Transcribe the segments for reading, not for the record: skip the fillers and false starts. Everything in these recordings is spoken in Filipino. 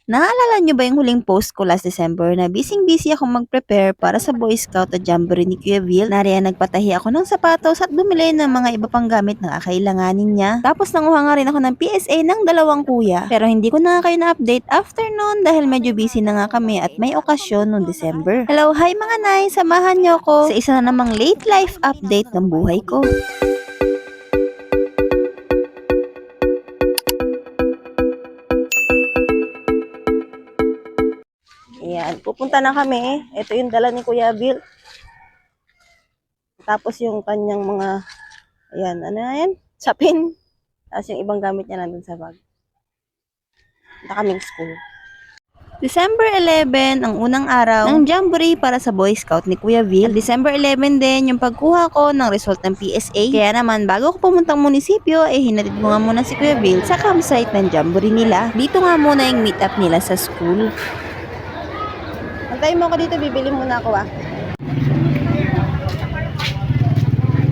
Naalala niyo ba yung huling post ko last December na busy-busy akong mag-prepare para sa Boy Scout at Jamboree ni Kuya Will? Nariyan nagpatahi ako ng sapatos at bumili ng mga iba pang gamit na kakailanganin niya. Tapos nanguha nga rin ako ng PSA ng dalawang kuya. Pero hindi ko na kayo na-update after noon dahil medyo busy na nga kami at may okasyon noong December. Hello, hi mga nay! Samahan niyo ako sa isa na namang late life update ng buhay ko. Ayan, pupunta na kami. Ito yung dala ni Kuya Bill. Tapos yung kanyang mga, ayan, ano yan? Sapin. Tapos yung ibang gamit niya nandun sa bag. Punta kaming school. December 11, ang unang araw ng Jamboree para sa Boy Scout ni Kuya Will. At December 11 din yung pagkuha ko ng result ng PSA. Kaya naman, bago ko pumuntang munisipyo, hinatid ko nga muna si Kuya Will sa campsite ng Jamboree nila. Dito nga muna yung meet up nila sa school. Antayin mo ako dito, bibili muna ako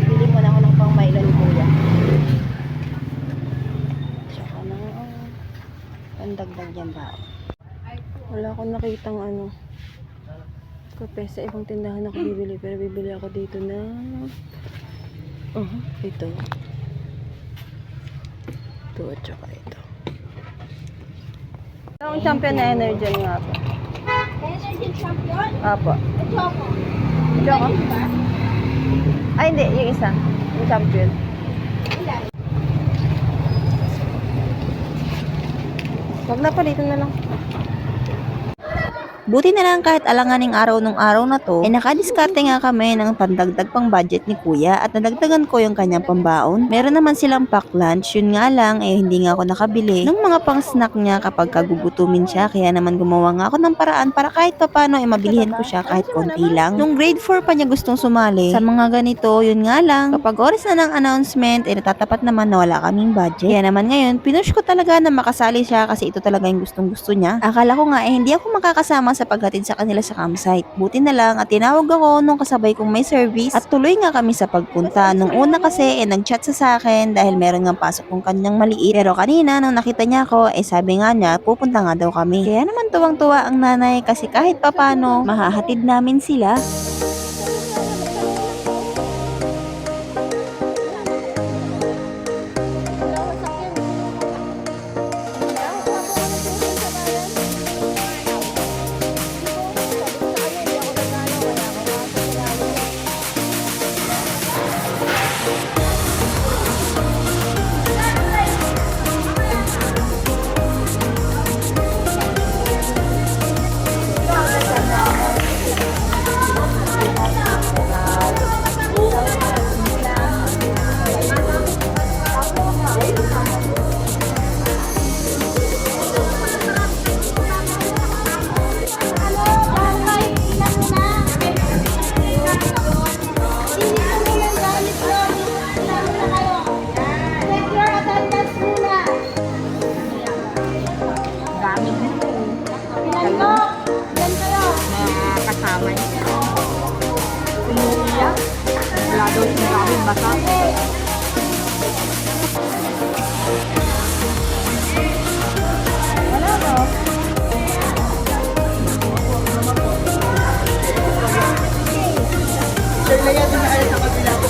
Bibili muna ako ng pang Milo ni Kuya. Tsaka na, pandagdag yan ba? Wala akong nakitang kape sa ibang tindahan ako bibili. Pero bibili ako dito na ito. Ito at saka ito. Ito ang champion na energy nga po. Energy champion? Apo. Choco. Choco? Ay, hindi. Yung isa. Yung champion. Wag na pa. Dito na lang. Buti na lang kahit alanganing araw nung araw na to, nakadiskarte nga kami ng pandagdag pang budget ni Kuya at nadagdagan ko yung kanyang pambaon. Meron naman silang pack lunch, yun nga lang hindi nga ako nakabili ng mga pang snack niya kapag kagugutumin siya, kaya naman gumawa nga ako ng paraan para kahit papano mabilihin ko siya kahit konti lang. Nung grade 4 pa niya gustong sumali sa mga ganito, yun nga lang, kapag oras na ng announcement, natatapat naman na wala kaming budget. Kaya naman ngayon, pinush ko talaga na makasali siya kasi ito talaga yung gustong gusto niya. Akala ko nga hindi ako makakasama sa paghatid sa kanila sa campsite. Buti na lang at tinawag ako nung kasabay kong may service at tuloy nga kami sa pagpunta. Nung una kasi nag-chat sa akin dahil meron nga pasok kong kanyang maliit. Pero kanina nung nakita niya ako sabi nga niya pupunta nga daw kami. Kaya naman tuwang-tuwa ang nanay kasi kahit papano mahahatid namin sila. Kasama niya. Umuiyak. Wala daw sinabing basa. Wala no? Sir, lagyan din na kayo sa kabila ko.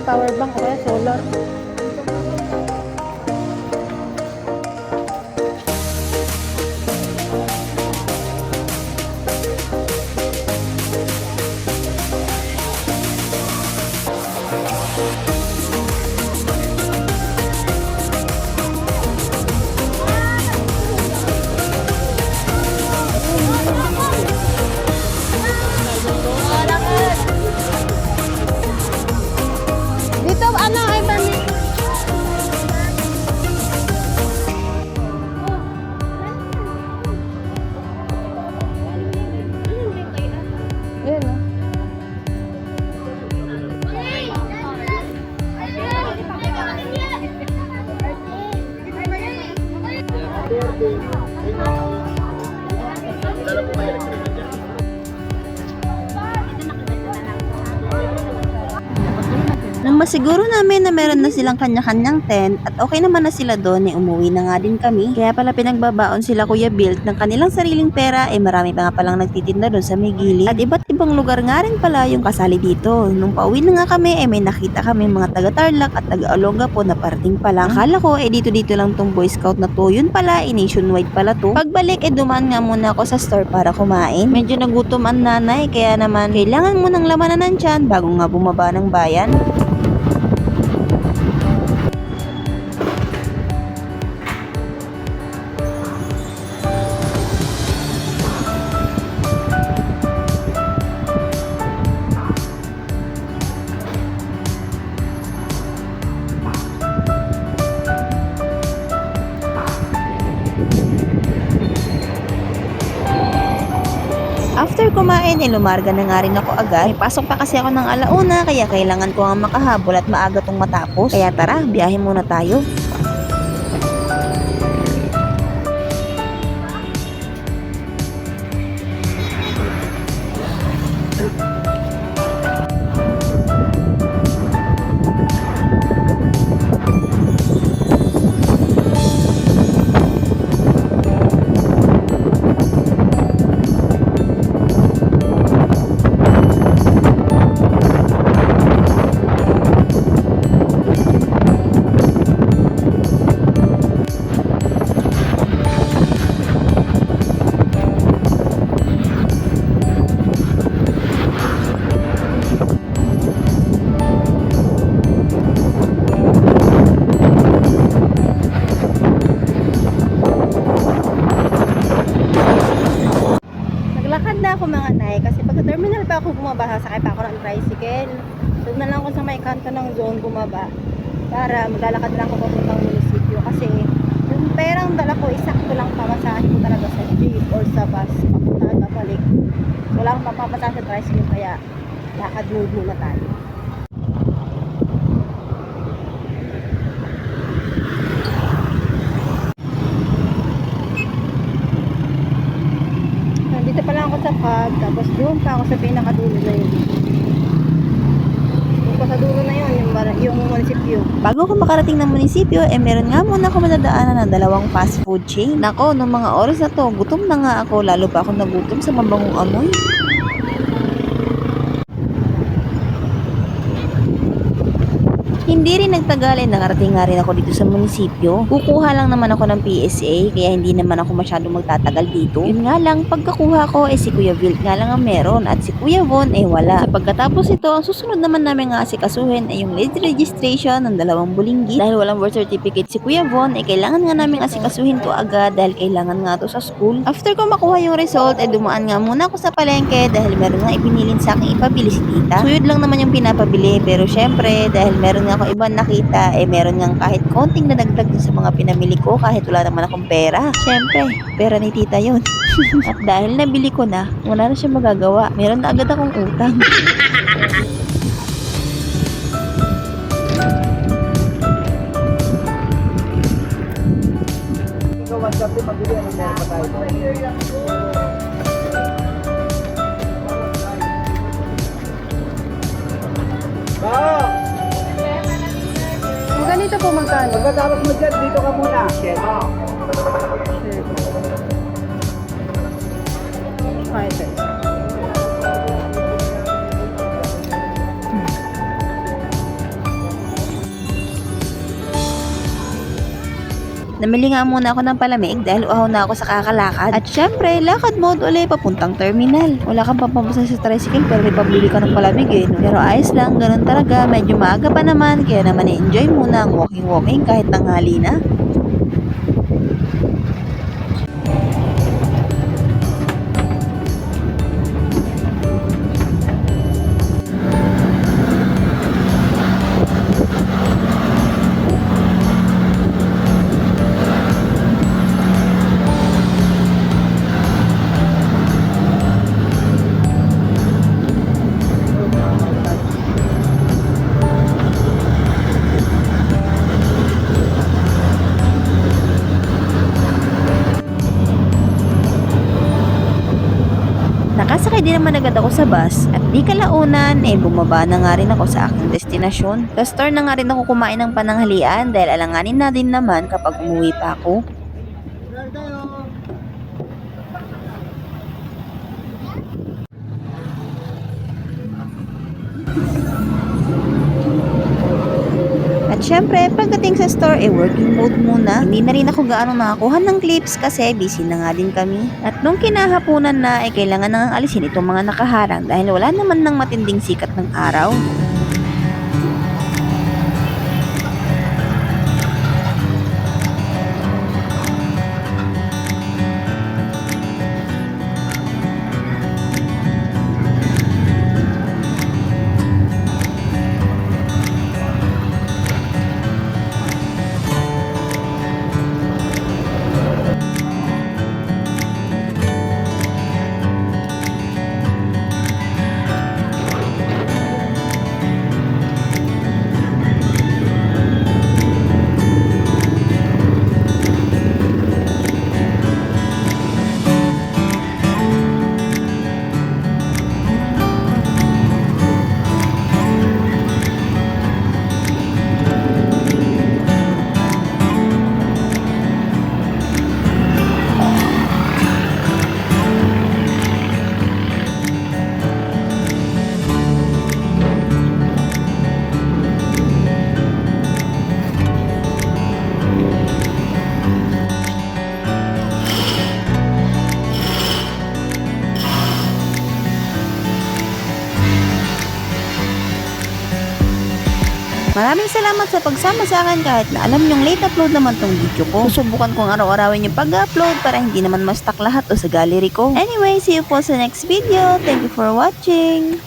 power bank o kaya solar. Dito ano ay bani? Ayan o. Nang masiguro namin na meron na silang kanya-kanyang tent at okay naman na sila doon, umuwi na nga din kami. Kaya pala pinagbabaon sila Kuya Bilt ng kanilang sariling pera, marami pa nga palang nagtitinda doon sa may gilid. At iba't ibang lugar nga rin pala yung kasali dito. Nung pauwi na nga kami, may nakita kami mga taga Tarlac at taga Olonga po na parating pa lang. Akala ko dito lang tong Boy Scout na to. Yun pala, nationwide pala to. Pagbalik dumaan nga muna ako sa store para kumain. Medyo nagutom ang nanay, kaya naman kailangan mo ng lamanan ng tiyan bago nga bumaba ng bayan. After kumain, lumarga na nga rin ako agad. May pasok pa kasi ako ng alauna, kaya kailangan ko nga makahabol at maaga tong matapos. Kaya tara, biyahe muna tayo. Naglakad na ako mga nay kasi pagka-terminal pa ako bumaba, sasakay pa ako ng tricycle. Doon na lang ako sa may kanto ng zone bumaba para maglalakad lang ako papuntang munisipyo kasi yung perang dala ko isakto lang pamasahe ko talaga sa jeep or sa bus papunta at pabalik. Wala akong papapasa sa tricycle kaya lakad muna tayo. Dito pa lang ako sa pub, tapos doon pa ako sa pinakadulo na yun. Doon pa sa dulo na yun, yung munisipyo. Bago ako makarating ng munisipyo, meron nga muna ako madadaanan ng dalawang fast food chain. Nako, nung mga oras na to, gutom na nga ako, lalo pa ako nagutom sa mabangong amoy. Hindi rin nagtagal nakarating nga rin ako dito sa munisipyo. Kukuha lang naman ako ng PSA kaya hindi naman ako masyadong magtatagal dito. Yun nga lang, pagkakuha ko si Kuya Vilt nga lang ang meron at si Kuya Von wala. Sa pagkatapos ito, ang susunod naman namin nga asikasuhin ay yung lead registration ng dalawang bulinggit. Dahil walang birth certificate si Kuya Von, kailangan nga namin asikasuhin to agad dahil kailangan nga to sa school. After ko makuha yung result, dumaan nga muna ako sa palengke dahil meron nga ibinilin sa akin ipabili si tita. Suyod lang naman yung pinapabili pero syempre dahil meron nga ako ibang nakita, meron nga kahit konting nadagdag dun sa mga pinamili ko kahit wala naman akong pera. Syempre, pera ni tita yun. At dahil nabili ko na, wala na siya magagawa. Meron na agad akong utang. Ikaw, WhatsApp din, mabili. Ano meron pa tayo? Ganito po magkano? Pagkatapos mo dyan, dito ka muna. Ay, ito. Namili nga muna ako ng palamig dahil uhaw na ako sa kakalakad. At syempre, lakad mode ulit papuntang terminal. Wala kang pampamasa sa tricycle pero may pabili ka ng palamig eh. No? Pero ayos lang, ganun talaga. Medyo maaga pa naman kaya naman i-enjoy muna ang walking-walking kahit tanghali na. Nakasakay din naman agad ako sa bus at di kalaunan bumaba na nga rin ako sa aking destinasyon. Sa store na nga rin ako kumain ng pananghalian dahil alanganin na din naman kapag umuwi pa ako. At syempre, pagdating sa store, working mode muna. Hindi na rin ako gaano nakakuha ng clips kasi busy na nga din kami. At nung kinahapunan na, kailangan nang alisin itong mga nakaharang dahil wala naman ng matinding sikat ng araw. Maraming salamat sa pagsama sa akin kahit na alam nyong late upload naman tong video ko. Susubukan kong araw-arawin yung pag-upload para hindi naman ma-stuck lahat o sa gallery ko. Anyway, see you po sa next video. Thank you for watching!